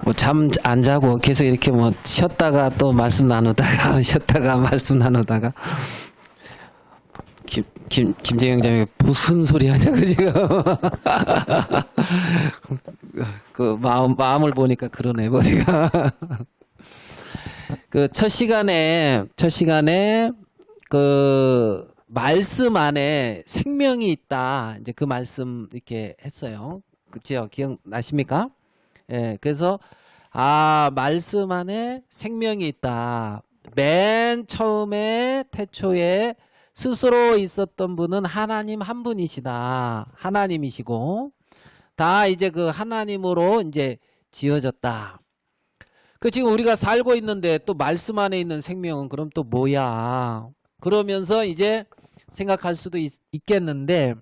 뭐 잠 안 자고 계속 이렇게 뭐 쉬었다가 또 말씀 나누다가 쉬었다가 말씀 나누다가 김재경 장님 무슨 소리 하냐고 지금 그 마음을 보니까 그러네 보니까 그 첫 시간에 그 말씀 안에 생명이 있다 이제 그 말씀 이렇게 했어요. 그죠? 기억나십니까? 예, 그래서 말씀 안에 생명이 있다. 맨 처음에 태초에 스스로 있었던 분은 하나님 한 분이시다. 하나님이시고 다 이제 그 하나님으로 이제 지어졌다. 그 지금 우리가 살고 있는데 또 말씀 안에 있는 생명은 그럼 또 뭐야? 그러면서 이제 생각할 수도 있겠는데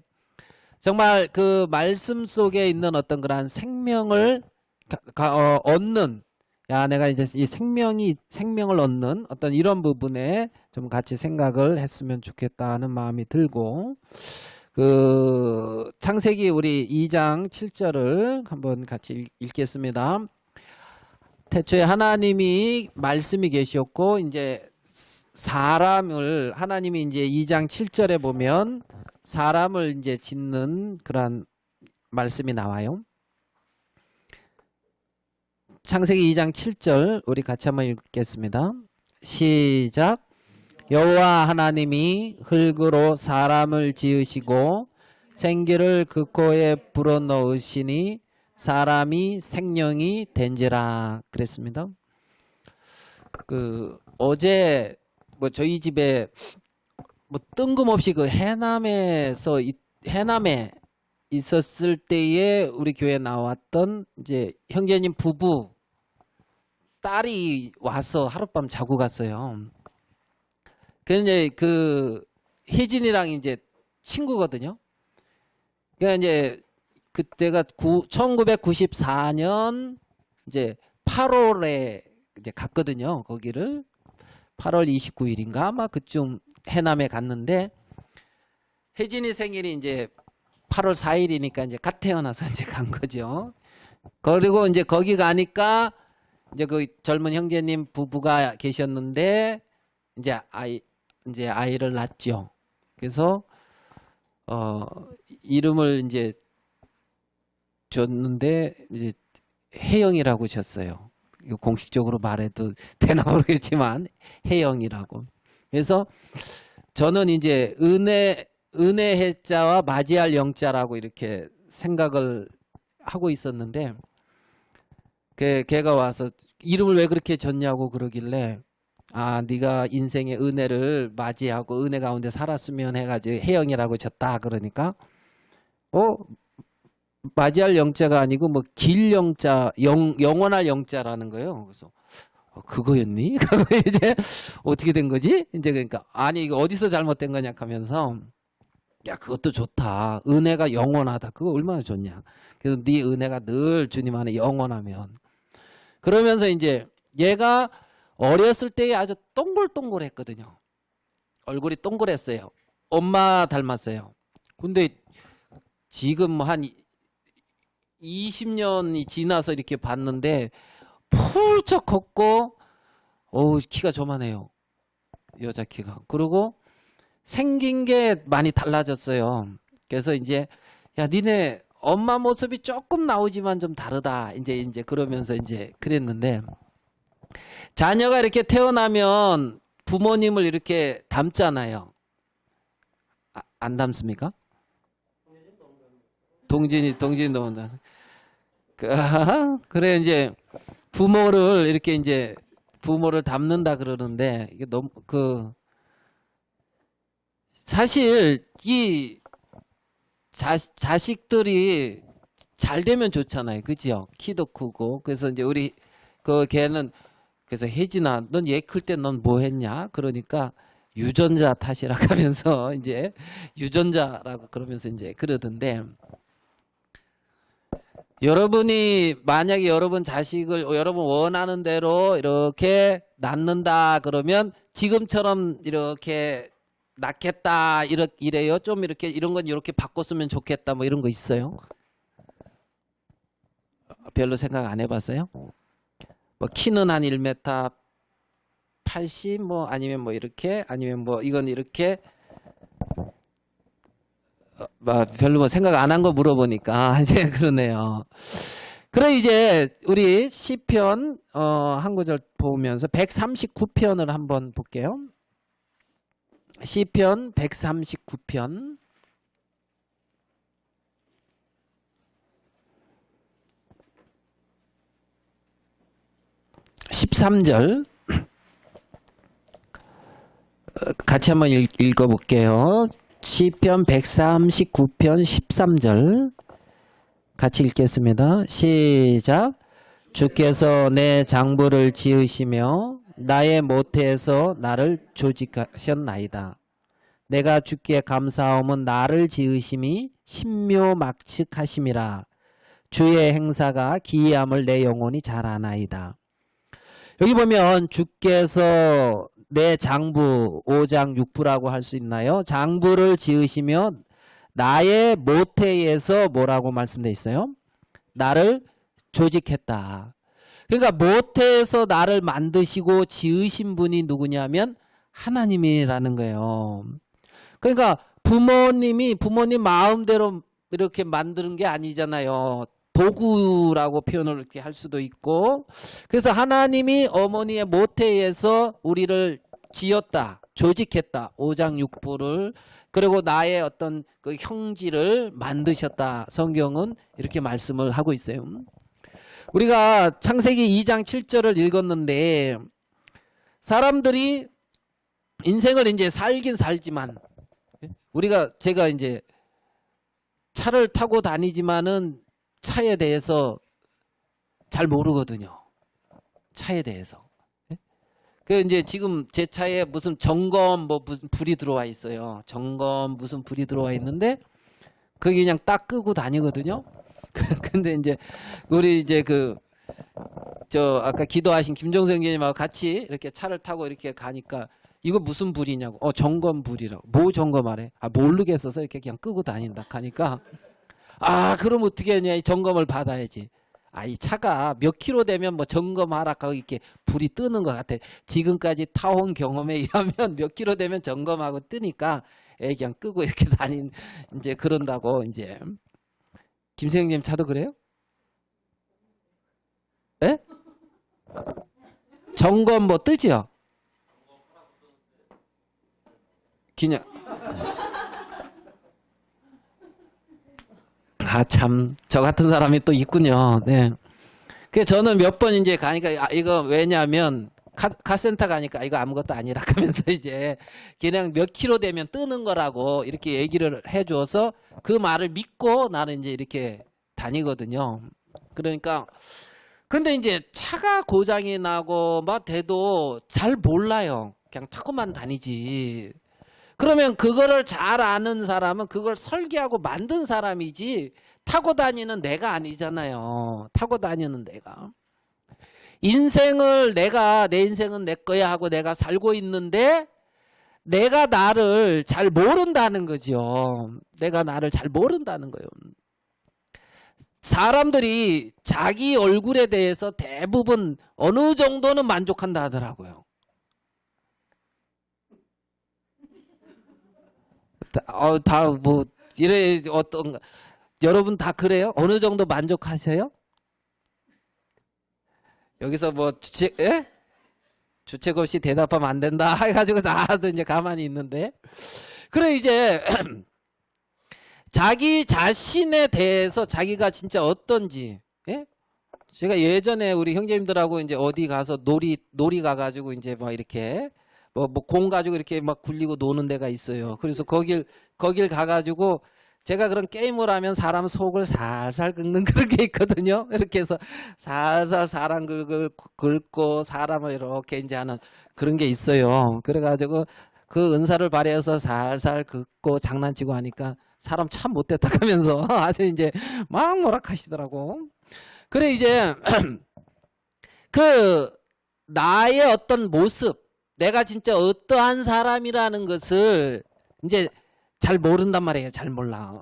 정말 그 말씀 속에 있는 어떤 그러한 생명을 얻는 내가 이제 이 생명을 얻는 어떤 이런 부분에 좀 같이 생각을 했으면 좋겠다는 마음이 들고 그 창세기 우리 2장 7절을 한번 같이 읽겠습니다. 태초에 하나님이 말씀이 계셨고 이제 사람을 하나님이 이제 2장 7절에 보면 사람을 이제 짓는 그러한 말씀이 나와요. 창세기 2장 7절 우리 같이 한번 읽겠습니다. 시작. 여호와 하나님이 흙으로 사람을 지으시고 생기를 그 코에 불어넣으시니 사람이 생명이 된지라 그랬습니다. 그 어제 뭐 저희 집에 뭐 뜬금없이 그 해남에 있었을 때에 우리 교회에 나왔던 이제 형제님 부부 딸이 와서 하룻밤 자고 갔어요. 근데 그 혜진이랑 이제 친구거든요. 그러니까 이제 그때가 1994년 이제 8월에 이제 갔거든요. 거기를 8월 29일인가 아마 그쯤 해남에 갔는데 혜진이 생일이 이제 8월 4일이니까 이제 갓 태어나서 이제 간 거죠. 그리고 이제 거기 가니까 이제 그 젊은 형제님 부부가 계셨는데 이제 아이를 낳았죠. 그래서 이름을 이제 줬는데 이제 혜영이라고 졌어요. 공식적으로 말해도 되나 모르겠지만 혜영이라고. 그래서 저는 이제 은혜의 자와 맞이할 영자라고 이렇게 생각을 하고 있었는데 걔가 와서 이름을 왜 그렇게 졌냐고 그러길래 네가 인생의 은혜를 맞이하고 은혜 가운데 살았으면 해가지고 혜영이라고 졌다 그러니까 맞이할 영자가 아니고 뭐 길 영자 영원할 영자라는 거예요. 그래서 그거였니? 이제 어떻게 된 거지? 이제 그러니까 이거 어디서 잘못된 거냐 하면서 야 그것도 좋다. 은혜가 영원하다. 그거 얼마나 좋냐. 그래서 네 은혜가 늘 주님 안에 영원하면 그러면서 이제 얘가 어렸을 때에 아주 동글동글했거든요. 얼굴이 동글했어요. 엄마 닮았어요. 근데 지금 한 20년이 지나서 이렇게 봤는데 펄쩍 컸고 키가 조만해요. 여자 키가. 그리고 생긴 게 많이 달라졌어요. 그래서 이제 야 니네 엄마 모습이 조금 나오지만 좀 다르다. 이제 그러면서 이제 그랬는데 자녀가 이렇게 태어나면 부모님을 이렇게 닮잖아요. 안 닮습니까? 동진이 너무 닮. 그래 이제 부모를 이렇게 이제 부모를 닮는다 그러는데 이게 너무 사실 이 자식들이 잘 되면 좋잖아요. 그죠? 키도 크고. 그래서 이제 우리 걔는 그래서 혜진아 넌 얘 클 때 넌 뭐 했냐? 그러니까 유전자 탓이라고 하면서 이제 유전자라고 그러면서 이제 그러던데 여러분이 만약에 여러분 자식을 여러분 원하는 대로 이렇게 낳는다 그러면 지금처럼 이렇게 낳겠다 이래요. 좀 이렇게 이런 건 이렇게 바꿨으면 좋겠다 뭐 이런 거 있어요? 별로 생각 안 해봤어요? 뭐 키는 한 1m 80 뭐 아니면 뭐 이렇게 아니면 뭐 이건 이렇게 뭐 별로 뭐 생각 안 한 거 물어보니까 이제 그러네요. 그래 이제 우리 시편 한 구절 보면서 139편을 한번 볼게요. 시편 139편 13절 같이 한번 읽어볼게요. 시편 139편 13절 같이 읽겠습니다. 시작. 주께서 내 장부를 지으시며 나의 모태에서 나를 조직하셨나이다. 내가 주께 감사함은 나를 지으심이 신묘막측하심이라. 주의 행사가 기이함을 내 영혼이 잘 아나이다. 여기 보면 주께서 내 장부 5장 6부라고 할 수 있나요? 장부를 지으시며 나의 모태에서 뭐라고 말씀되어 있어요? 나를 조직했다. 그러니까 모태에서 나를 만드시고 지으신 분이 누구냐면 하나님이라는 거예요. 그러니까 부모님 마음대로 이렇게 만드는 게 아니잖아요. 도구라고 표현을 이렇게 할 수도 있고, 그래서 하나님이 어머니의 모태에서 우리를 지었다, 조직했다, 5장 6부를, 그리고 나의 어떤 그 형질을 만드셨다. 성경은 이렇게 말씀을 하고 있어요. 우리가 창세기 2장 7절을 읽었는데, 사람들이 인생을 이제 살긴 살지만, 제가 이제 차를 타고 다니지만은 차에 대해서 잘 모르거든요. 차에 대해서. 그 이제 지금 제 차에 무슨 점검 뭐 무슨 불이 들어와 있어요. 점검 무슨 불이 들어와 있는데 그게 그냥 딱 끄고 다니거든요. 근데 이제 우리 이제 아까 기도하신 김종성 교님하고 같이 이렇게 차를 타고 이렇게 가니까 이거 무슨 불이냐고. 점검 불이라고. 뭐 점검하래? 모르겠어서 이렇게 그냥 끄고 다닌다 하니까 그럼 어떻게 하냐. 이 점검을 받아야지. 이 차가 몇 킬로 되면 뭐 점검하라 하고 이렇게 불이 뜨는 것 같아. 지금까지 타온 경험에 의하면 몇 킬로 되면 점검하고 뜨니까 그냥 끄고 이렇게 이제 그런다고. 이제 김생님 차도 그래요? 예? 점검 뭐 뜨지요? 그냥 참, 저 같은 사람이 또 있군요. 네. 그 저는 몇 번 이제 가니까 이거 왜냐면 카센터 가니까 이거 아무것도 아니라 하면서 이제 그냥 몇 킬로 되면 뜨는 거라고 이렇게 얘기를 해줘서 그 말을 믿고 나는 이제 이렇게 다니거든요. 그러니까 근데 이제 차가 고장이 나고 막 돼도 잘 몰라요. 그냥 타고만 다니지. 그러면 그거를 잘 아는 사람은 그걸 설계하고 만든 사람이지 타고 다니는 내가 아니잖아요. 타고 다니는 내가. 내 인생은 내 거야 하고 내가 살고 있는데 내가 나를 잘 모른다는 거죠. 내가 나를 잘 모른다는 거예요. 사람들이 자기 얼굴에 대해서 대부분 어느 정도는 만족한다 하더라고요. 여러분 다 그래요? 어느 정도 만족하세요? 여기서 뭐 주책 없이 대답하면 안 된다 해가지고 나도 이제 가만히 있는데, 그래 이제 자기 자신에 대해서 자기가 진짜 어떤지. 제가 예전에 우리 형제님들하고 이제 어디 가서 놀이 가가지고 이제 막 이렇게 뭐 공 가지고 이렇게 막 굴리고 노는 데가 있어요. 그래서 거길 가가지고 제가 그런 게임을 하면 사람 속을 살살 긁는 그런 게 있거든요. 이렇게 해서 살살 사람 긁고 사람을 이렇게 이제 하는 그런 게 있어요. 그래가지고 그 은사를 발휘해서 살살 긁고 장난치고 하니까 사람 참 못됐다 하면서 아주 이제 막 뭐락하시더라고. 그래 이제 나의 어떤 모습, 내가 진짜 어떠한 사람이라는 것을 이제 잘 모른단 말이에요. 잘 몰라.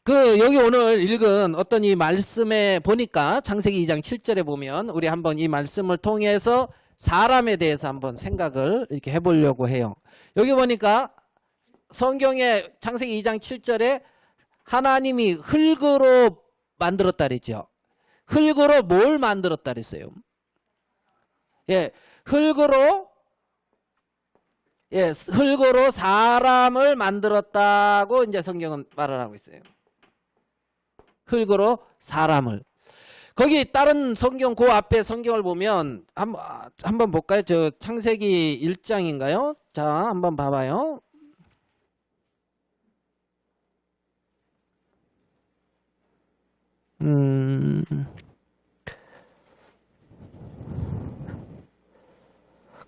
여기 오늘 읽은 어떤 이 말씀에 보니까 창세기 2장 7절에 보면 우리 한번 이 말씀을 통해서 사람에 대해서 한번 생각을 이렇게 해보려고 해요. 여기 보니까 성경의 창세기 2장 7절에 하나님이 흙으로 만들었다 그랬죠. 흙으로 뭘 만들었다 그랬어요? 예, 흙으로 사람을 만들었다고 이제 성경은 말을 하고 있어요. 흙으로 사람을. 거기 다른 성경 그 앞에 성경을 보면 한번 볼까요? 저 창세기 1장인가요? 자, 한번 봐봐요.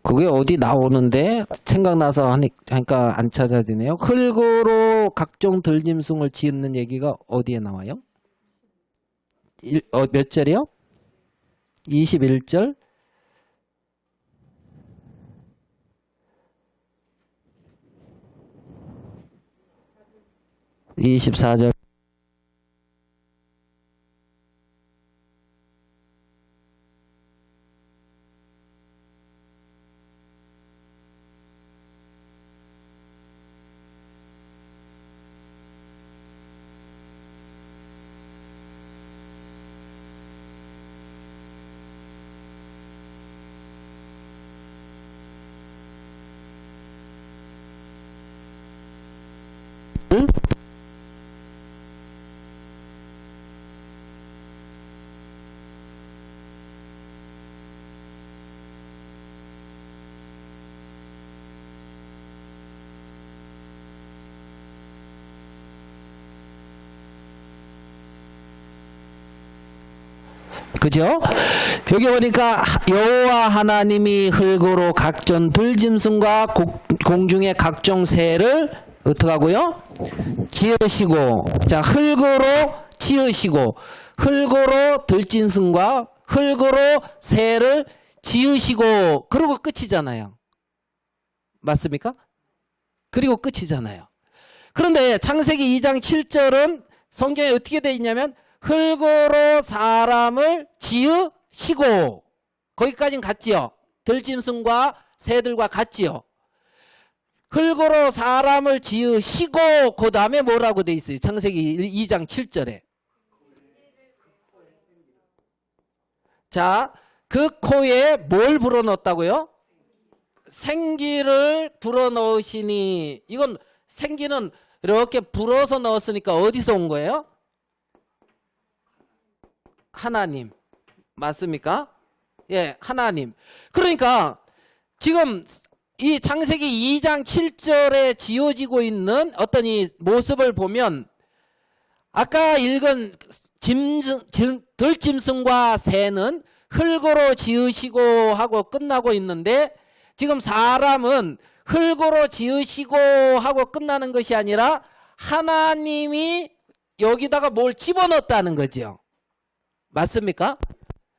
그게 어디 나오는데 생각나서 하니까 안 찾아지네요. 흙으로 각종 들짐승을 짓는 얘기가 어디에 나와요? 몇 절이요? 21절? 24절. 응? 그죠? 여기 보니까 여호와 하나님이 흙으로 각종 들짐승과 공중의 각종 새를 어떻게 하고요? 지으시고, 자, 흙으로 지으시고, 흙으로 들짐승과 흙으로 새를 지으시고, 그러고 끝이잖아요. 맞습니까? 그리고 끝이잖아요. 그런데 창세기 2장 7절은 성경에 어떻게 되어 있냐면 흙으로 사람을 지으시고, 거기까지는 같지요. 들짐승과 새들과 같지요. 흙으로 사람을 지으시고 그 다음에 뭐라고 돼 있어요? 창세기 2장 7절에. 자, 그 코에 뭘 불어넣었다고요? 생기를 불어넣으시니. 이건 생기는 이렇게 불어서 넣었으니까 어디서 온 거예요? 하나님. 맞습니까? 예, 하나님. 그러니까 지금 이 창세기 2장 7절에 지어지고 있는 어떤 이 모습을 보면 아까 읽은 들짐승과 새는 흙으로 지으시고 하고 끝나고 있는데 지금 사람은 흙으로 지으시고 하고 끝나는 것이 아니라 하나님이 여기다가 뭘 집어넣었다는 거죠. 맞습니까?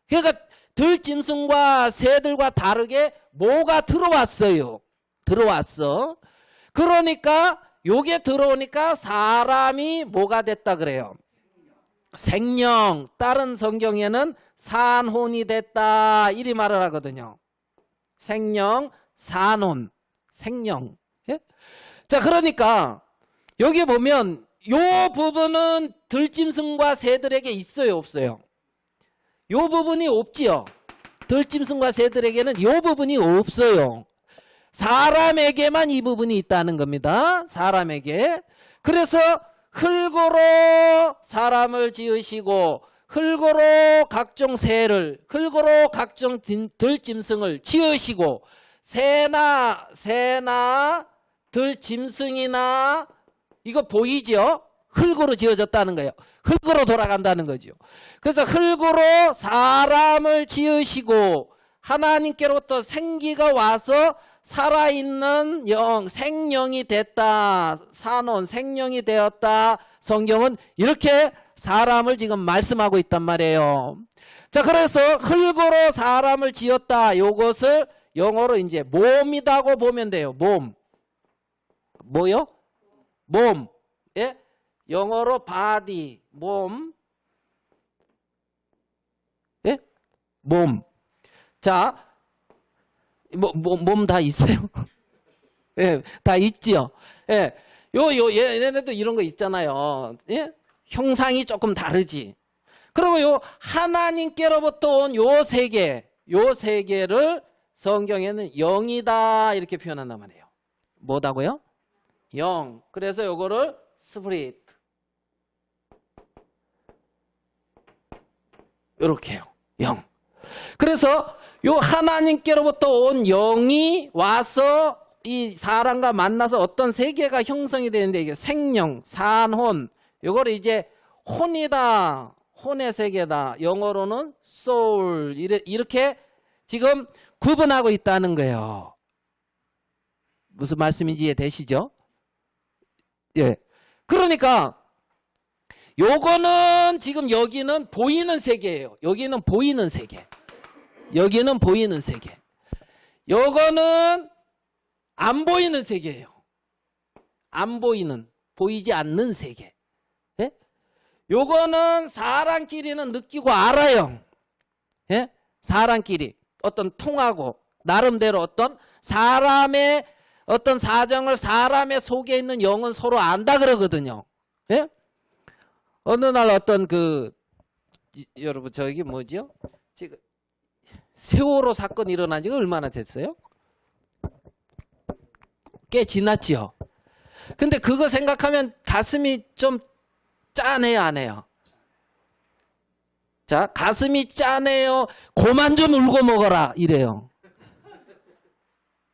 그러니까 들짐승과 새들과 다르게 뭐가 들어왔어요. 들어왔어. 그러니까 요게 들어오니까 사람이 뭐가 됐다 그래요? 생령. 다른 성경에는 산혼이 됐다 이리 말을 하거든요. 생령, 산혼, 생령. 예? 자, 그러니까 여기 보면 요 부분은 들짐승과 새들에게 있어요, 없어요? 요 부분이 없지요. 들짐승과 새들에게는 요 부분이 없어요. 사람에게만 이 부분이 있다는 겁니다. 사람에게. 그래서 흙으로 사람을 지으시고 흙으로 각종 새를, 흙으로 각종 들짐승을 지으시고 새나 들짐승이나 이거 보이죠? 흙으로 지어졌다는 거예요. 흙으로 돌아간다는 거죠. 그래서 흙으로 사람을 지으시고 하나님께로부터 생기가 와서 살아있는 영, 생령이 됐다. 산혼, 생령이 되었다. 성경은 이렇게 사람을 지금 말씀하고 있단 말이에요. 자, 그래서 흙으로 사람을 지었다. 요것을 영어로 이제 몸이라고 보면 돼요. 몸. 뭐요? 몸. 예? 영어로 body, 몸. 예? 몸. 자, 몸 다 있어요? 예, 다 있지요? 예. 얘네도 이런 거 있잖아요. 예? 형상이 조금 다르지. 그리고 요 하나님께로부터 온 요 세 개를 성경에는 영이다 이렇게 표현한단 말이에요. 뭐다고요? 영. 그래서 요거를 스피릿. 요렇게 해요. 영. 그래서 요 하나님께로부터 온 영이 와서 이 사람과 만나서 어떤 세계가 형성이 되는데 이게 생령, 산혼. 요거를 이제 혼이다. 혼의 세계다. 영어로는 soul. 이렇게 지금 구분하고 있다는 거예요. 무슨 말씀인지 이해되시죠? 예. 그러니까 요거는 지금 여기는 보이는 세계예요. 여기는 보이는 세계. 여기는 보이는 세계. 요거는 안 보이는 세계예요. 안 보이는, 보이지 않는 세계. 예? 요거는 사람끼리는 느끼고 알아요. 예? 사람끼리 어떤 통하고 나름대로 어떤 사람의 어떤 사정을 사람의 속에 있는 영은 서로 안다 그러거든요. 예? 어느 날 어떤 여러분 저기 뭐죠? 지금 세월호 사건 일어난 지가 얼마나 됐어요? 꽤 지났지요. 근데 그거 생각하면 가슴이 좀 짠해요, 안 해요? 자, 가슴이 짠해요. 고만 좀 울고 먹어라 이래요.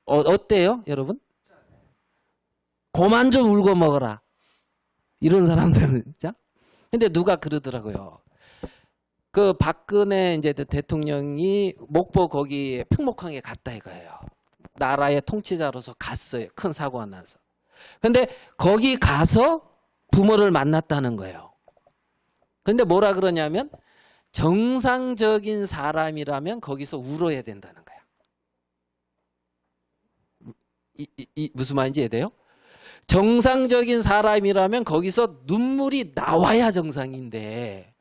어때요, 여러분? 고만 좀 울고 먹어라. 이런 사람들은 진짜. 근데 누가 그러더라고요. 그 박근혜 이제 대통령이 목포 거기에 평목항에 갔다 이거예요. 나라의 통치자로서 갔어요. 큰 사고가 나서. 근데 거기 가서 부모를 만났다는 거예요. 근데 뭐라 그러냐면 정상적인 사람이라면 거기서 울어야 된다는 거야. 무슨 말인지 이해돼요? 정상적인 사람이라면 거기서 눈물이 나와야 정상인데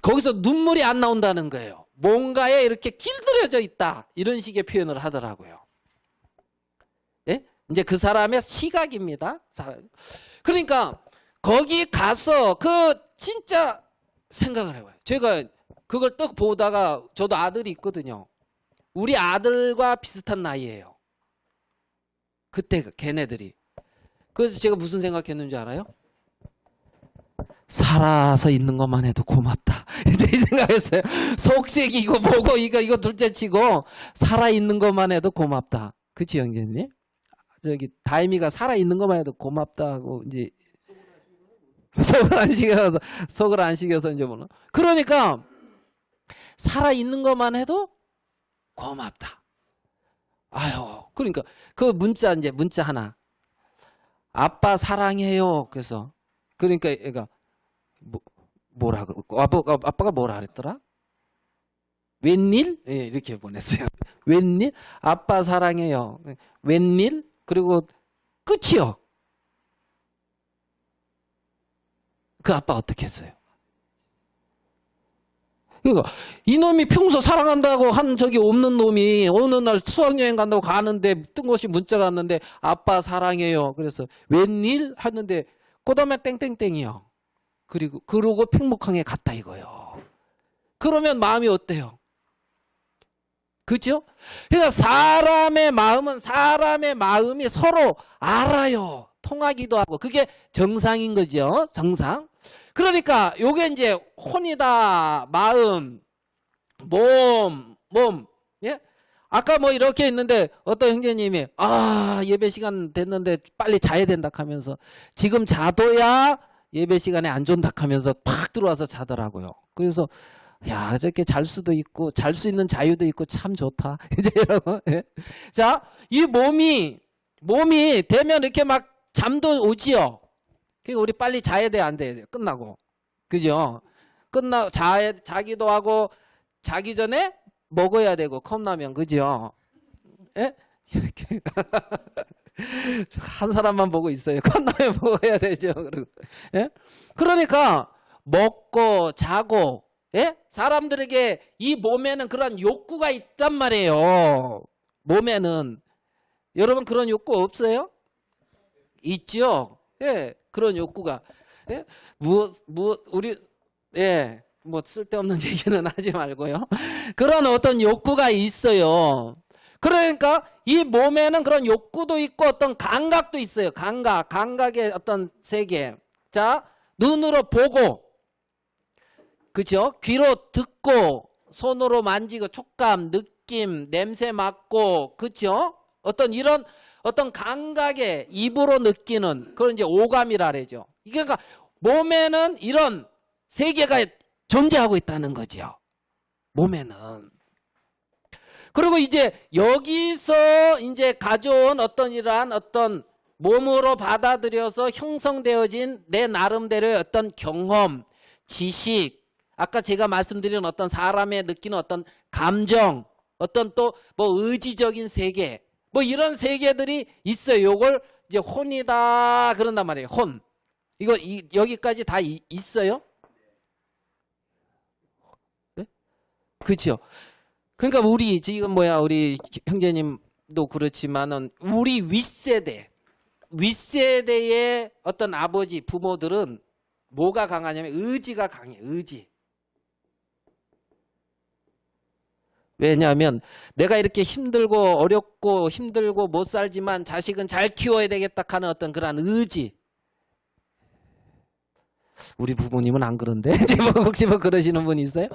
거기서 눈물이 안 나온다는 거예요. 뭔가에 이렇게 길들여져 있다. 이런 식의 표현을 하더라고요. 예? 이제 그 사람의 시각입니다. 그러니까 거기 가서 진짜 생각을 해봐요. 제가 그걸 딱 보다가 저도 아들이 있거든요. 우리 아들과 비슷한 나이예요. 그때 걔네들이. 그래서 제가 무슨 생각했는지 알아요? 살아서 있는 것만 해도 고맙다. 이제 이 생각했어요. 속색이고 뭐고 이거 둘째치고 살아 있는 것만 해도 고맙다. 그치 형제님? 저기 다임이가 살아 있는 것만 해도 고맙다고 이제 속을 안 시켜서 이제 뭐는. 그러니까 살아 있는 것만 해도 고맙다. 아유, 그러니까 그 문자 하나. 아빠 사랑해요. 그러니까 얘가 뭐라고 아빠가 뭐라 그랬더라? 웬일? 예, 이렇게 보냈어요. 웬일? 아빠 사랑해요. 웬일? 그리고 끝이요. 그 아빠 어떻게 했어요? 그러니까 이놈이 평소 사랑한다고 한 적이 없는 놈이 어느 날 수학여행 간다고 가는데 뜬금없이 문자가 왔는데 아빠 사랑해요. 그래서 웬일? 하는데 그 다음에 땡땡땡이요. 그러고 팽목항에 갔다 이거요. 그러면 마음이 어때요? 그죠? 그러니까 사람의 마음은 사람의 마음이 서로 알아요. 통하기도 하고 그게 정상인 거죠. 정상. 그러니까 요게 이제 혼이다, 마음, 몸. 예? 아까 뭐 이렇게 있는데 어떤 형제님이 예배 시간 됐는데 빨리 자야 된다 하면서 지금 자둬야 예배 시간에 안 존다 하면서 팍 들어와서 자더라고요. 그래서 야, 저렇게 잘 수도 있고 잘 수 있는 자유도 있고 참 좋다. 이제 이러고. 예? 자, 이 몸이 되면 이렇게 막 잠도 오지요. 그러니까 우리 빨리 자야 돼, 안 돼? 끝나고. 그죠? 자기도 하고 자기 전에 먹어야 되고 컵라면. 그죠? 예? 이렇게 한 사람만 보고 있어요. 콘돔에 보고 해야 되죠. 예? 그러니까 먹고 자고, 예? 사람들에게 이 몸에는 그런 욕구가 있단 말이에요. 몸에는. 여러분 그런 욕구 없어요? 있죠. 예, 그런 욕구가. 예? 우리, 예, 뭐 쓸데없는 얘기는 하지 말고요. 그런 어떤 욕구가 있어요. 그러니까 이 몸에는 그런 욕구도 있고 어떤 감각도 있어요. 감각의 어떤 세계. 자, 눈으로 보고, 그죠? 귀로 듣고, 손으로 만지고, 촉감, 느낌, 냄새 맡고, 그죠? 어떤 감각에 입으로 느끼는 그걸 이제 오감이라 그러죠. 그러니까 몸에는 이런 세계가 존재하고 있다는 거죠. 몸에는. 그리고 이제 여기서 이제 가져온 어떤 이러한 어떤 몸으로 받아들여서 형성되어진 내 나름대로의 어떤 경험, 지식, 아까 제가 말씀드린 어떤 사람의 느끼는 어떤 감정, 어떤 또 뭐 의지적인 세계, 뭐 이런 세계들이 있어요. 요걸 이제 혼이다 그런단 말이에요. 혼. 이거 여기까지 다 있어요? 네? 그렇죠. 그러니까 우리 지금 우리 형제님도 그렇지만은 우리 윗세대의 어떤 아버지 부모들은 뭐가 강하냐면 의지가 강해. 의지. 왜냐하면 내가 이렇게 힘들고 어렵고 힘들고 못 살지만 자식은 잘 키워야 되겠다 하는 어떤 그런 의지. 우리 부모님은 안 그런데 혹시 뭐 그러시는 분 있어요?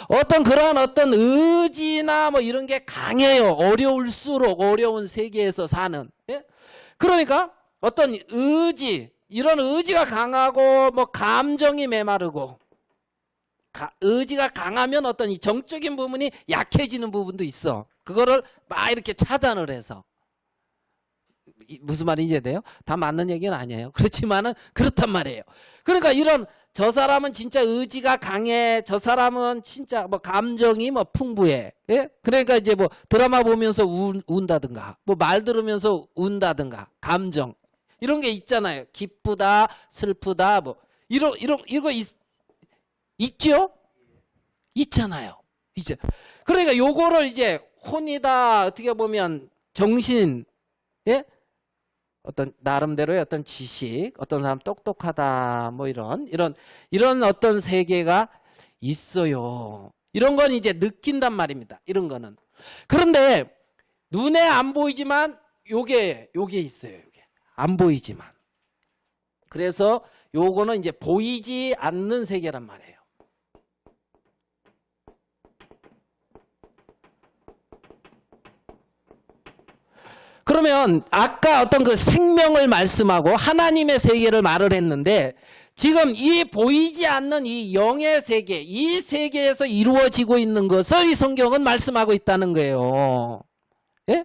어떤 그런 어떤 의지나 뭐 이런 게 강해요. 어려울수록 어려운 세계에서 사는. 예? 그러니까 어떤 의지, 이런 의지가 강하고 뭐 감정이 메마르고, 의지가 강하면 어떤 이 정적인 부분이 약해지는 부분도 있어. 그거를 막 이렇게 차단을 해서. 무슨 말인지 이해돼요? 다 맞는 얘기는 아니에요. 그렇지만은 그렇단 말이에요. 그러니까 이런 저 사람은 진짜 의지가 강해. 저 사람은 진짜 뭐 감정이 뭐 풍부해. 예? 그러니까 이제 뭐 드라마 보면서 운다든가, 뭐 말 들으면서 운다든가, 감정 이런 게 있잖아요. 기쁘다, 슬프다, 뭐 이거 있죠? 있잖아요. 이제 그러니까 요거를 이제 혼이다 어떻게 보면 정신, 예? 어떤 나름대로의 어떤 지식, 어떤 사람 똑똑하다, 뭐 이런 어떤 세계가 있어요. 이런 건 이제 느낀단 말입니다. 이런 거는. 그런데 눈에 안 보이지만 요게 있어요. 요게 안 보이지만. 그래서 요거는 이제 보이지 않는 세계란 말이에요. 그러면 아까 어떤 그 생명을 말씀하고 하나님의 세계를 말을 했는데, 지금 이 보이지 않는 이 영의 세계, 이 세계에서 이루어지고 있는 것을 이 성경은 말씀하고 있다는 거예요. 예?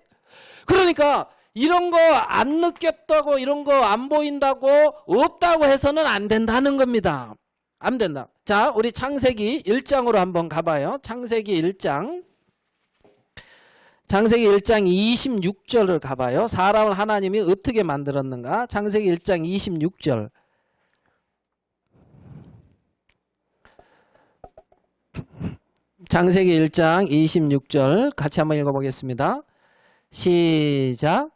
그러니까 이런 거 안 느꼈다고, 이런 거 안 보인다고, 없다고 해서는 안 된다는 겁니다. 안 된다. 자, 우리 창세기 1장으로 한번 가봐요. 창세기 1장. 창세기 1장 26절을 가봐요. 사람을 하나님이 어떻게 만들었는가? 창세기 1장 26절. 창세기 1장 26절 같이 한번 읽어보겠습니다. 시작.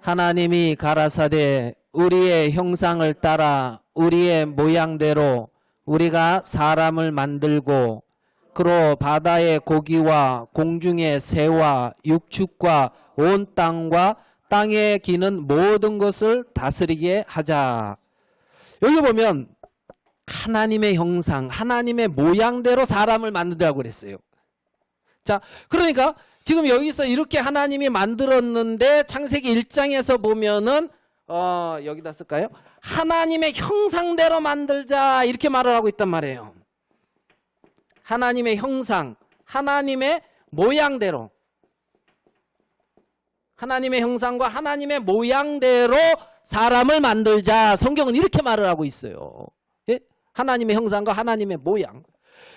하나님이 가라사대 우리의 형상을 따라 우리의 모양대로 우리가 사람을 만들고 그로 바다의 고기와 공중의 새와 육축과 온 땅과 땅에 기는 모든 것을 다스리게 하자. 여기 보면 하나님의 형상, 하나님의 모양대로 사람을 만든다고 그랬어요. 자, 그러니까 지금 여기서 이렇게 하나님이 만들었는데 창세기 1장에서 보면은 여기다 쓸까요? 하나님의 형상대로 만들자 이렇게 말을 하고 있단 말이에요. 하나님의 형상, 하나님의 모양대로, 하나님의 형상과 하나님의 모양대로 사람을 만들자. 성경은 이렇게 말을 하고 있어요. 예? 하나님의 형상과 하나님의 모양.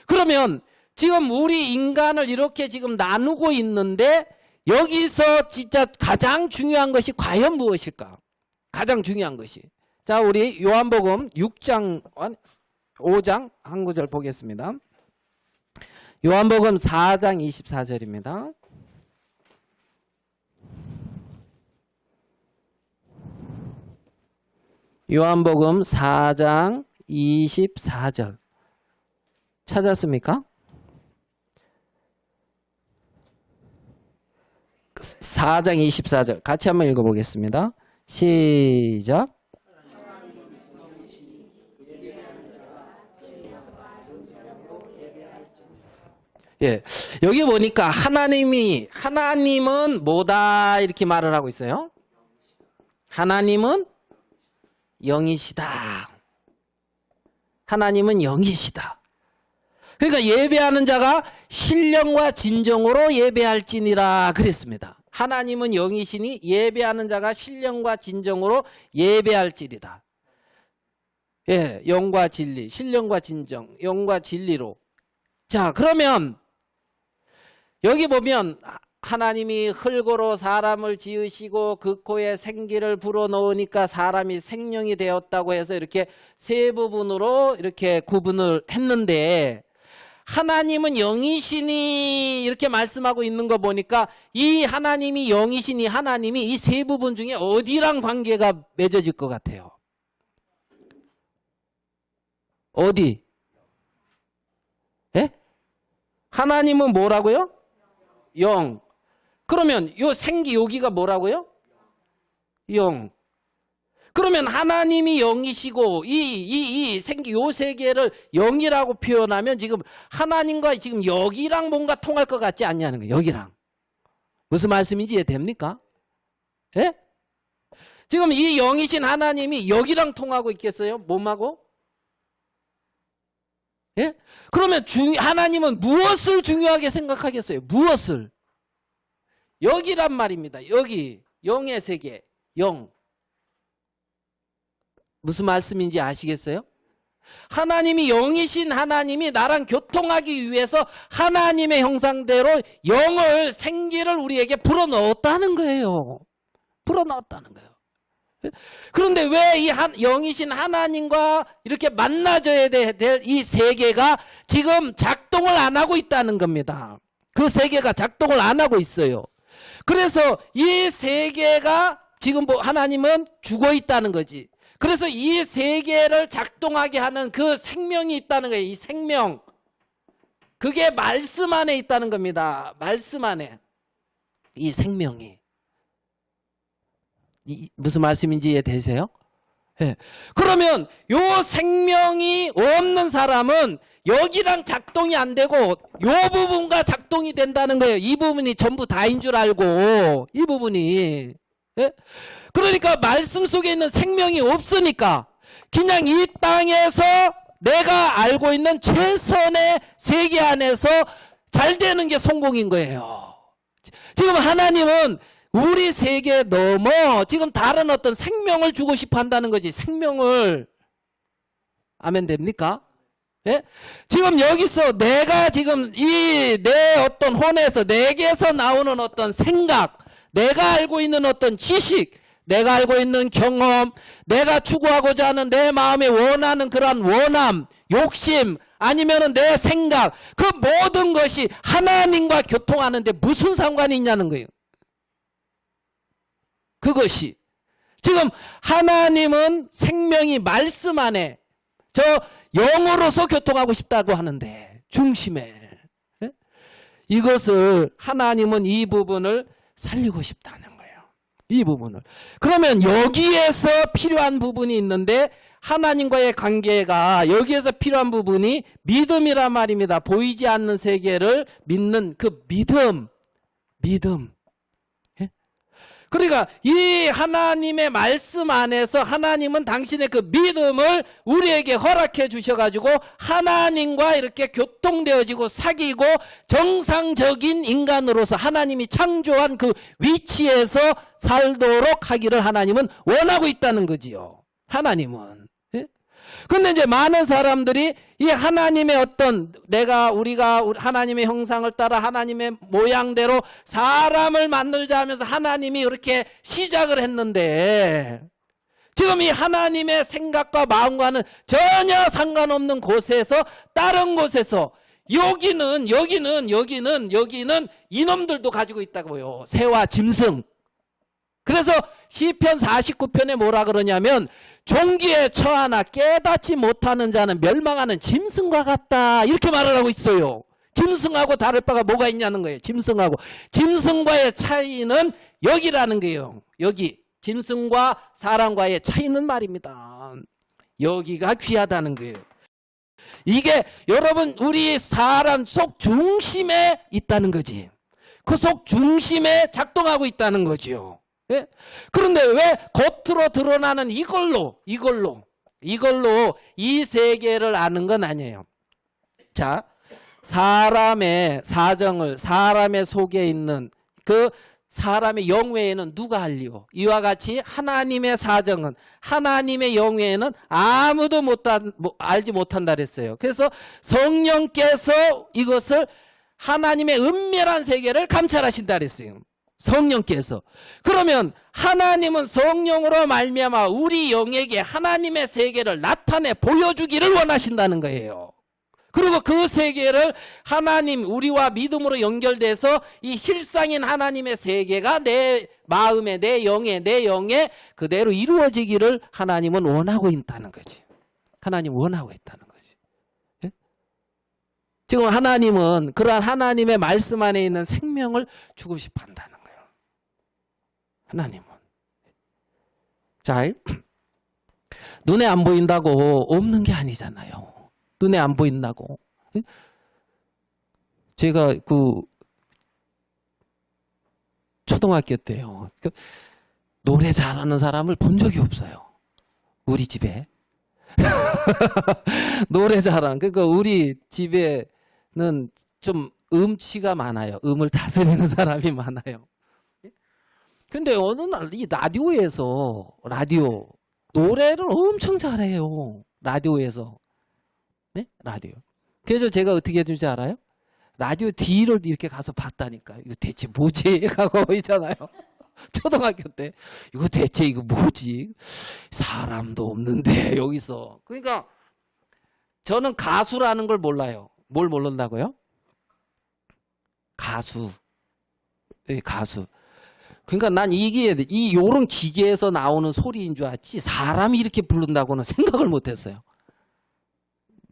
그러면 지금 우리 인간을 이렇게 지금 나누고 있는데 여기서 진짜 가장 중요한 것이 과연 무엇일까? 가장 중요한 것이. 자, 우리 요한복음 6장, 5장 한 구절 보겠습니다. 요한복음 4장 24절입니다. 요한복음 4장 24절 찾았습니까? 4장 24절 같이 한번 읽어보겠습니다. 시작. 예, 여기 보니까 하나님은 뭐다 이렇게 말을 하고 있어요. 하나님은 영이시다. 하나님은 영이시다. 그러니까 예배하는 자가 신령과 진정으로 예배할지니라 그랬습니다. 하나님은 영이시니 예배하는 자가 신령과 진정으로 예배할지리다. 예, 영과 진리, 신령과 진정, 영과 진리로. 자, 그러면 여기 보면 하나님이 흙으로 사람을 지으시고 그 코에 생기를 불어넣으니까 사람이 생명이 되었다고 해서 이렇게 세 부분으로 이렇게 구분을 했는데, 하나님은 영이시니 이렇게 말씀하고 있는 거 보니까 이 하나님이 영이시니 하나님이 이 세 부분 중에 어디랑 관계가 맺어질 것 같아요? 어디? 예? 하나님은 뭐라고요? 영. 그러면 요 생기 여기가 뭐라고요? 영. 그러면 하나님이 영이시고 이 생기 요 세계를 영이라고 표현하면 지금 하나님과 지금 여기랑 뭔가 통할 것 같지 않냐는 거예요. 여기랑. 무슨 말씀인지 이해됩니까? 예? 지금 이 영이신 하나님이 여기랑 통하고 있겠어요? 몸하고? 예? 그러면 하나님은 무엇을 중요하게 생각하겠어요? 무엇을? 여기란 말입니다. 여기. 영의 세계. 영. 무슨 말씀인지 아시겠어요? 하나님이 영이신 하나님이 나랑 교통하기 위해서 하나님의 형상대로 영을, 생기를 우리에게 불어넣었다는 거예요. 불어넣었다는 거예요. 그런데 왜 이 영이신 하나님과 이렇게 만나져야 될 이 세계가 지금 작동을 안 하고 있다는 겁니다. 그 세계가 작동을 안 하고 있어요. 그래서 이 세계가 지금 하나님은 죽어 있다는 거지. 그래서 이 세계를 작동하게 하는 그 생명이 있다는 거예요. 이 생명. 그게 말씀 안에 있다는 겁니다. 말씀 안에. 이 생명이. 무슨 말씀인지 이해되세요? 네. 그러면 요 생명이 없는 사람은 여기랑 작동이 안 되고 요 부분과 작동이 된다는 거예요. 이 부분이 전부 다인 줄 알고. 이 부분이. 네? 그러니까 말씀 속에 있는 생명이 없으니까 그냥 이 땅에서 내가 알고 있는 최선의 세계 안에서 잘 되는 게 성공인 거예요. 지금 하나님은 우리 세계에 넘어 지금 다른 어떤 생명을 주고 싶어 한다는 거지. 생명을. 아멘 됩니까? 예? 지금 여기서 내가 지금 내 어떤 혼에서 내게서 나오는 어떤 생각, 내가 알고 있는 어떤 지식, 내가 알고 있는 경험, 내가 추구하고자 하는 내 마음에 원하는 그러한 원함, 욕심, 아니면은 내 생각, 그 모든 것이 하나님과 교통하는데 무슨 상관이 있냐는 거예요. 그것이. 지금 하나님은 생명이 말씀 안에 저 영으로서 교통하고 싶다고 하는데 중심에. 예? 이것을 하나님은 이 부분을 살리고 싶다는 거예요. 이 부분을. 그러면 여기에서 필요한 부분이 있는데 하나님과의 관계가 여기에서 필요한 부분이 믿음이란 말입니다. 보이지 않는 세계를 믿는 그 믿음. 예? 그러니까 이 하나님의 말씀 안에서 하나님은 당신의 그 믿음을 우리에게 허락해 주셔가지고 하나님과 이렇게 교통되어지고 사귀고 정상적인 인간으로서 하나님이 창조한 그 위치에서 살도록 하기를 하나님은 원하고 있다는 거지요. 하나님은. 예? 근데 이제 많은 사람들이 이 하나님의 어떤 우리가 하나님의 형상을 따라 하나님의 모양대로 사람을 만들자 하면서 하나님이 그렇게 시작을 했는데 지금 이 하나님의 생각과 마음과는 전혀 상관없는 곳에서 다른 곳에서 여기는 이놈들도 가지고 있다고요. 새와 짐승. 그래서 시편 49편에 뭐라 그러냐면 종기에 처하나 깨닫지 못하는 자는 멸망하는 짐승과 같다. 이렇게 말을 하고 있어요. 짐승하고 다를 바가 뭐가 있냐는 거예요. 짐승과의 차이는 여기라는 거예요. 여기. 짐승과 사람과의 차이는 말입니다. 여기가 귀하다는 거예요. 이게 여러분 우리 사람 속 중심에 있다는 거지. 그 속 중심에 작동하고 있다는 거죠. 예? 그런데 왜 겉으로 드러나는 이걸로 이 세계를 아는 건 아니에요. 자, 사람의 사정을 사람의 속에 있는 그 사람의 영 외에는 누가 알리오? 이와 같이 하나님의 사정은 하나님의 영 외에는 아무도 알지 못한다 그랬어요. 그래서 성령께서 이것을 하나님의 은밀한 세계를 감찰하신다 그랬어요. 성령께서. 그러면 하나님은 성령으로 말미암아 우리 영에게 하나님의 세계를 나타내 보여주기를 원하신다는 거예요. 그리고 그 세계를 하나님 우리와 믿음으로 연결돼서 이 실상인 하나님의 세계가 내 마음에 내 영에 그대로 이루어지기를 하나님은 원하고 있다는 거지. 하나님 원하고 있다는 거지. 예? 지금 하나님은 그러한 하나님의 말씀 안에 있는 생명을 주고 싶어 한다는 거예요. 하나님은. 자, 눈에 안 보인다고 없는 게 아니잖아요. 눈에 안 보인다고. 제가 초등학교 때요. 노래 잘하는 사람을 본 적이 없어요. 우리 집에. 노래 잘하는. 그러니까 우리 집에는 좀 음치가 많아요. 음을 다스리는 사람이 많아요. 근데 어느 날 이 라디오 노래를 엄청 잘해요. 라디오에서. 네? 라디오. 그래서 제가 어떻게 해준지 알아요? 라디오 뒤를 이렇게 가서 봤다니까. 이거 대체 뭐지? 하고 있잖아요. 초등학교 때. 이거 대체 이거 뭐지? 사람도 없는데 여기서. 그러니까 저는 가수라는 걸 몰라요. 뭘 모른다고요? 가수. 네, 가수. 그러니까 난 이게 요런 기계에서 나오는 소리인 줄 알았지 사람이 이렇게 부른다고는 생각을 못했어요.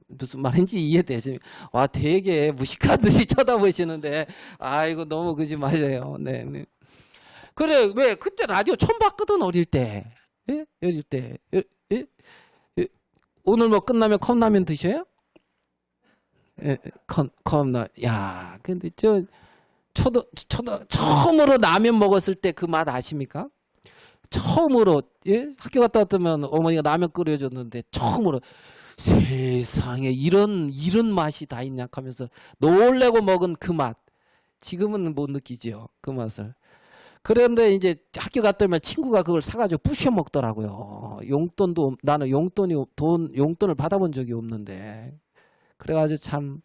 무슨 말인지 이해되죠? 와, 되게 무식한 듯이 쳐다보시는데, 이거 너무 그지 마세요. 네, 네. 그래, 왜 그때 라디오 처음 봤거든 어릴 때. 예? 어릴 때. 예? 오늘 뭐 끝나면 컵라면 드셔요? 예, 컵라면. 야, 근데 처음으로 라면 먹었을 때 그 맛 아십니까? 처음으로 예? 학교 갔다 왔더면 어머니가 라면 끓여줬는데 처음으로 세상에 이런 맛이 다 있냐 하면서 놀래고 먹은 그 맛. 지금은 못 느끼죠. 그 맛을. 그런데 이제 학교 갔다 오면 친구가 그걸 사가지고 부셔 먹더라고요. 나는 용돈을 받아본 적이 없는데. 그래가지고 참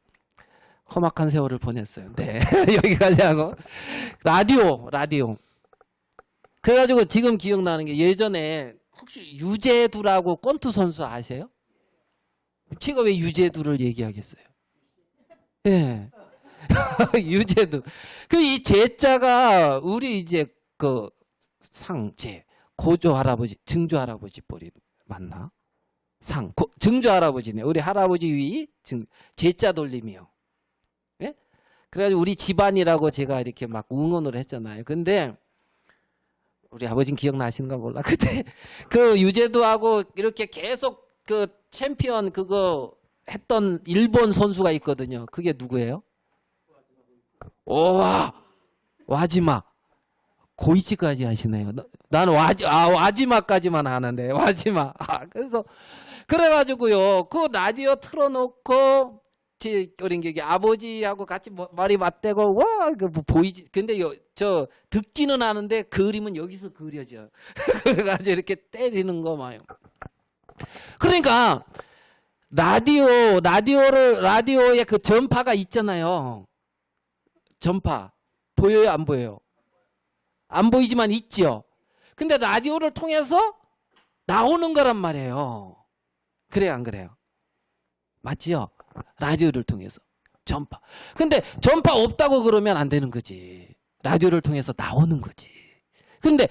험악한 세월을 보냈어요. 네. 여기까지 하고. 라디오. 그래가지고 지금 기억나는 게 예전에 혹시 유재두라고 권투 선수 아세요? 제가 왜 유재두를 얘기하겠어요? 예. 네. 유재두. 이 제자가 우리 이제 고조 할아버지, 증조 할아버지 뻘이 맞나? 증조 할아버지네. 우리 할아버지 위 제자 돌림이요. 예? 그래가지고 우리 집안이라고 제가 이렇게 막 응원을 했잖아요. 근데 우리 아버지는 기억나시는가 몰라. 그때 유재두하고 이렇게 계속 챔피언 그거 했던 일본 선수가 있거든요. 그게 누구예요? 와지마. 고이치까지 하시네요. 나는 와지마까지만 아는데 와지마. 그래가지고요. 그 라디오 틀어놓고 어린 게 아버지하고 같이 머리 맞대고 보이지. 근데 저 듣기는 하는데 그림은 여기서 그려져. 그래가지고 이렇게 때리는 거 마요. 그러니까 라디오에 그 전파가 있잖아요. 전파. 보여요, 안 보여요? 안 보이지만 있죠. 근데 라디오를 통해서 나오는 거란 말이에요. 그래요, 안 그래요? 맞지요? 라디오를 통해서. 전파. 근데 전파 없다고 그러면 안 되는 거지. 라디오를 통해서 나오는 거지. 근데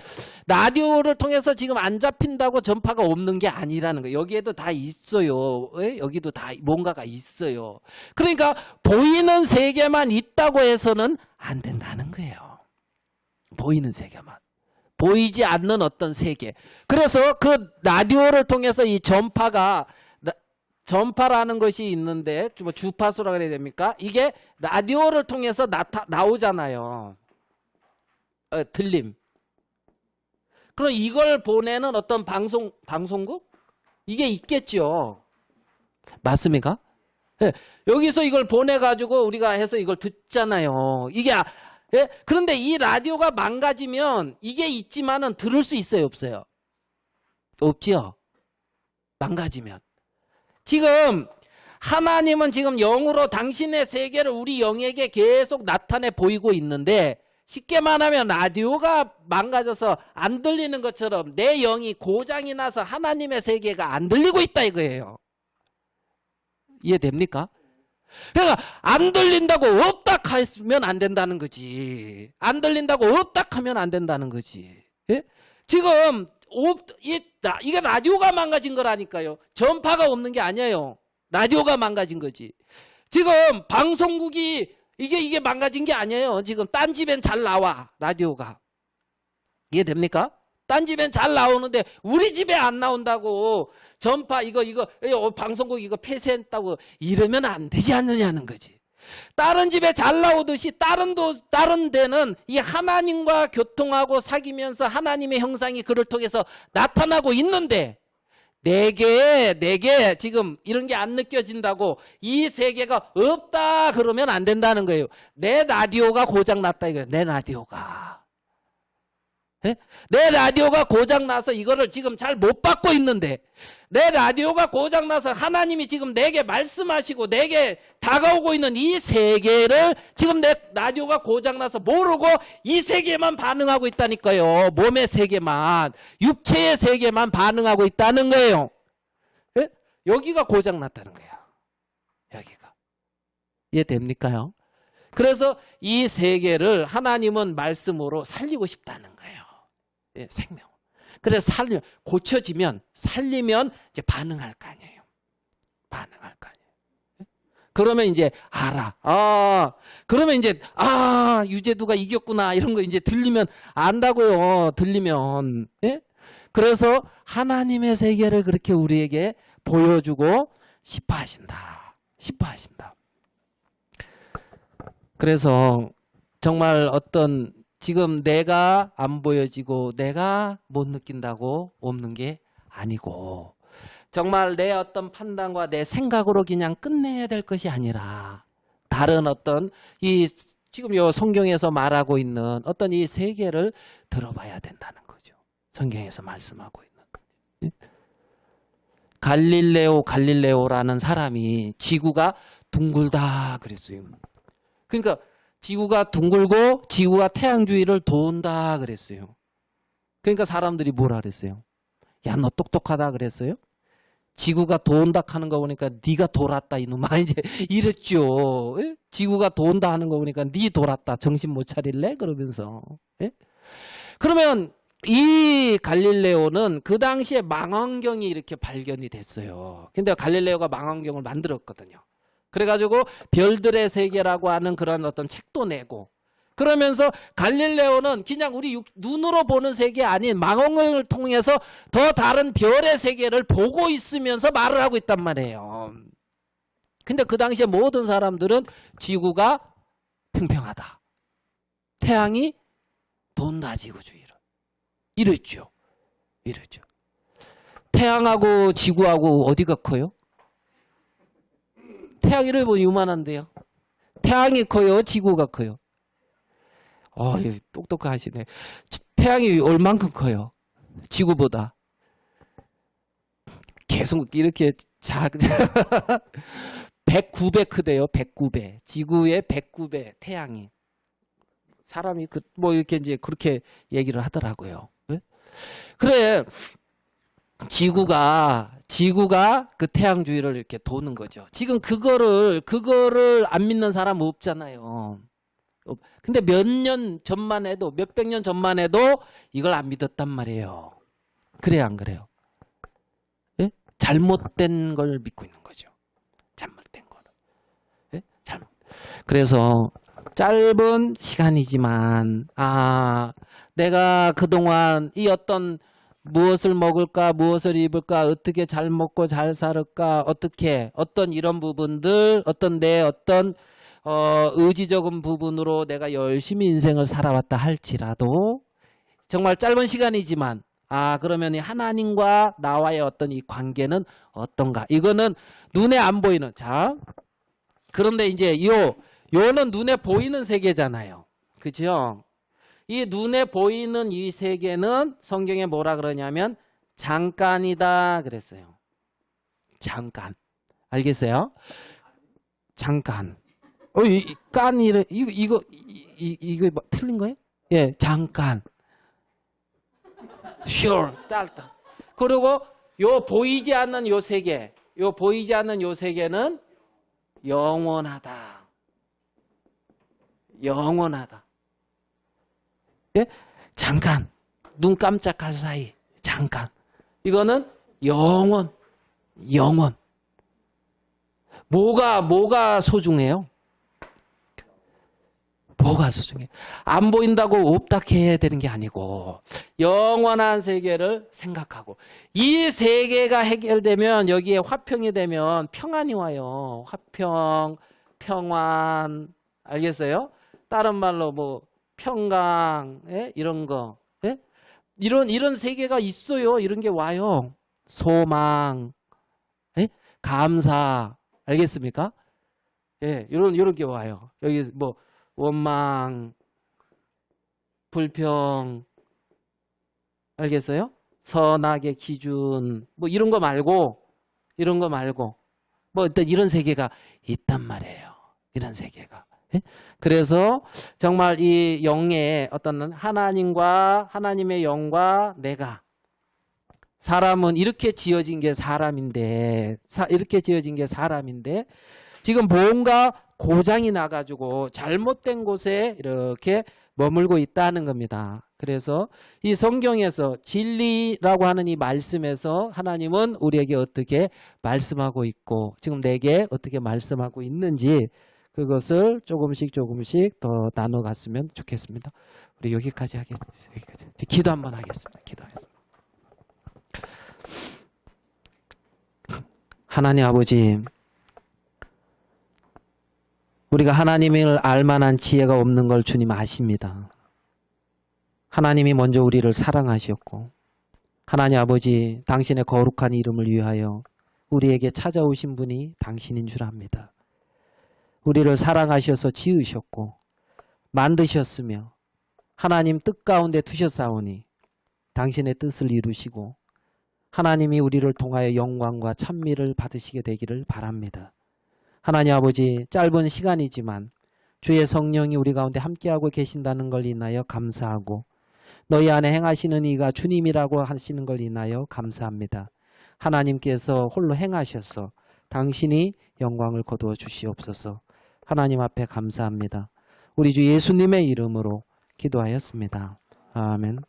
라디오를 통해서 지금 안 잡힌다고 전파가 없는 게 아니라는 거예요. 여기에도 다 있어요. 여기도 다 뭔가가 있어요. 그러니까 보이는 세계만 있다고 해서는 안 된다는 거예요. 보이는 세계만. 보이지 않는 어떤 세계. 그래서 그 라디오를 통해서 이 전파라는 것이 있는데 뭐 주파수라고 해야 됩니까? 이게 라디오를 통해서 나오잖아요. 들림. 그럼 이걸 보내는 어떤 방송국? 이게 있겠죠. 맞습니까? 네. 여기서 이걸 보내가지고 우리가 해서 이걸 듣잖아요. 예? 그런데 이 라디오가 망가지면 이게 있지만은 들을 수 있어요, 없어요? 없지요. 망가지면. 지금 하나님은 지금 영으로 당신의 세계를 우리 영에게 계속 나타내 보이고 있는데 쉽게 말하면 라디오가 망가져서 안 들리는 것처럼 내 영이 고장이 나서 하나님의 세계가 안 들리고 있다 이거예요. 이해됩니까? 그러니까 안 들린다고 없다 하면 안 된다는 거지. 안 들린다고 없다 하면 안 된다는 거지. 예? 지금 이게 라디오가 망가진 거라니까요. 전파가 없는 게 아니에요. 라디오가 망가진 거지. 지금 방송국이 이게 망가진 게 아니에요. 지금 딴 집엔 잘 나와 라디오가. 이해됩니까? 딴 집엔 잘 나오는데 우리 집에 안 나온다고 전파 이거 방송국 이거 폐쇄했다고 이러면 안 되지 않느냐는 거지. 다른 집에 잘 나오듯이 다른 데는 이 하나님과 교통하고 사귀면서 하나님의 형상이 그를 통해서 나타나고 있는데 내게 지금 이런 게 안 느껴진다고 이 세계가 없다 그러면 안 된다는 거예요. 내 라디오가 고장났다 이거예요. 내 라디오가. 네? 내 라디오가 고장나서 이거를 지금 잘 못 받고 있는데 내 라디오가 고장나서 하나님이 지금 내게 말씀하시고 내게 다가오고 있는 이 세계를 지금 내 라디오가 고장나서 모르고 이 세계만 반응하고 있다니까요. 몸의 세계만, 육체의 세계만 반응하고 있다는 거예요. 네? 여기가 고장났다는 거예요. 여기가. 이해됩니까요? 그래서 이 세계를 하나님은 말씀으로 살리고 싶다는 거예요. 예, 생명. 그래서 고쳐지면 살리면 이제 반응할 거 아니에요. 반응할 거 아니에요. 그러면 이제 알아. 그러면 이제 유재두가 이겼구나 이런 거 이제 들리면 안다고요. 들리면. 예? 그래서 하나님의 세계를 그렇게 우리에게 보여주고 싶어 하신다. 싶어 하신다. 그래서 정말 어떤 지금 내가 안 보여지고 내가 못 느낀다고 없는 게 아니고 정말 내 어떤 판단과 내 생각으로 그냥 끝내야 될 것이 아니라 다른 어떤 이 지금 요 성경에서 말하고 있는 어떤 이 세계를 들어봐야 된다는 거죠. 성경에서 말씀하고 있는. 갈릴레오라는 사람이 지구가 둥글다 그랬어요. 그러니까 지구가 둥글고 지구가 태양 주위를 돈다 그랬어요. 그러니까 사람들이 뭐라 그랬어요? 야, 너 똑똑하다 그랬어요? 지구가 돈다 하는 거 보니까 네가 돌았다 이놈아 이제 이랬죠. 예? 지구가 돈다 하는 거 보니까 네 돌았다 정신 못 차릴래? 그러면서. 예? 그러면 이 갈릴레오는 그 당시에 망원경이 이렇게 발견이 됐어요. 근데 갈릴레오가 망원경을 만들었거든요. 그래가지고 별들의 세계라고 하는 그런 어떤 책도 내고 그러면서 갈릴레오는 그냥 우리 눈으로 보는 세계 아닌 망원경을 통해서 더 다른 별의 세계를 보고 있으면서 말을 하고 있단 말이에요. 근데 그 당시에 모든 사람들은 지구가 평평하다. 태양이 돈다 지구주의를. 이랬죠. 이랬죠. 태양하고 지구하고 어디가 커요? 태양이 뭐 요만한데요. 태양이 커요? 지구가 커요? 똑똑하시네. 태양이 얼만큼 커요? 지구보다. 계속 이렇게 자, 109배 크대요. 109배. 지구의 109배 태양이. 사람이 뭐 이렇게 이제 그렇게 얘기를 하더라고요. 네? 그래. 지구가 그 태양 주위를 이렇게 도는 거죠. 지금 그거를 안 믿는 사람 없잖아요. 근데 몇 년 전만 해도, 몇백 년 전만 해도 이걸 안 믿었단 말이에요. 그래요, 안 그래요? 예? 잘못된 걸 믿고 있는 거죠. 잘못된 거를. 예? 잘못. 그래서 짧은 시간이지만, 내가 그동안 이 어떤 무엇을 먹을까, 무엇을 입을까, 어떻게 잘 먹고 잘 살을까, 어떤 이런 부분들, 내 의지적인 부분으로 내가 열심히 인생을 살아왔다 할지라도 정말 짧은 시간이지만 그러면 하나님과 나와의 어떤 이 관계는 어떤가? 이거는 눈에 안 보이는. 자, 그런데 이제 요는 눈에 보이는 세계잖아요. 그죠? 이 눈에 보이는 이 세계는 성경에 뭐라 그러냐면 잠깐이다 그랬어요. 잠깐. 알겠어요? 잠깐. 이거 뭐 틀린 거예요? 예, 잠깐. Sure. 딸다. 그리고 보이지 않는 요 세계. 보이지 않는 요 세계는 영원하다. 영원하다. 예? 잠깐. 눈 깜짝할 사이. 잠깐. 이거는 영원. 뭐가 소중해요? 뭐가 소중해? 안 보인다고 없다 해야 되는 게 아니고 영원한 세계를 생각하고 이 세계가 해결되면 여기에 화평이 되면 평안이 와요. 화평, 평안. 알겠어요? 다른 말로 뭐 평강, 예? 이런 거. 예? 이런 세계가 있어요. 이런 게 와요. 소망, 예? 감사. 알겠습니까? 예, 이런 게 와요. 여기 뭐 원망, 불평, 알겠어요? 선악의 기준, 뭐 이런 거 말고, 뭐 어떤 이런 세계가 있단 말이에요. 이런 세계가. 예? 그래서 정말 이 영의 어떤 하나님의 영과 내가, 사람은 이렇게 지어진 게 사람인데, 지금 뭔가 고장이 나가지고 잘못된 곳에 이렇게 머물고 있다는 겁니다. 그래서 이 성경에서 진리라고 하는 이 말씀에서 하나님은 우리에게 어떻게 말씀하고 있고 지금 내게 어떻게 말씀하고 있는지 그것을 조금씩 더 나눠갔으면 좋겠습니다. 우리 여기까지 하겠습니다. 기도 한번 하겠습니다. 기도하겠습니다. 하나님 아버지, 우리가 하나님을 알만한 지혜가 없는 걸 주님 아십니다. 하나님이 먼저 우리를 사랑하셨고 하나님 아버지, 당신의 거룩한 이름을 위하여 우리에게 찾아오신 분이 당신인 줄 압니다. 우리를 사랑하셔서 지으셨고 만드셨으며 하나님 뜻 가운데 두셨사오니 당신의 뜻을 이루시고 하나님이 우리를 통하여 영광과 찬미를 받으시게 되기를 바랍니다. 하나님 아버지, 짧은 시간이지만 주의 성령이 우리 가운데 함께하고 계신다는 걸 인하여 감사하고 너희 안에 행하시는 이가 주님이라고 하시는 걸 인하여 감사합니다. 하나님께서 홀로 행하셔서 당신이 영광을 거두어 주시옵소서. 하나님 앞에 감사합니다. 우리 주 예수님의 이름으로 기도하였습니다. 아멘.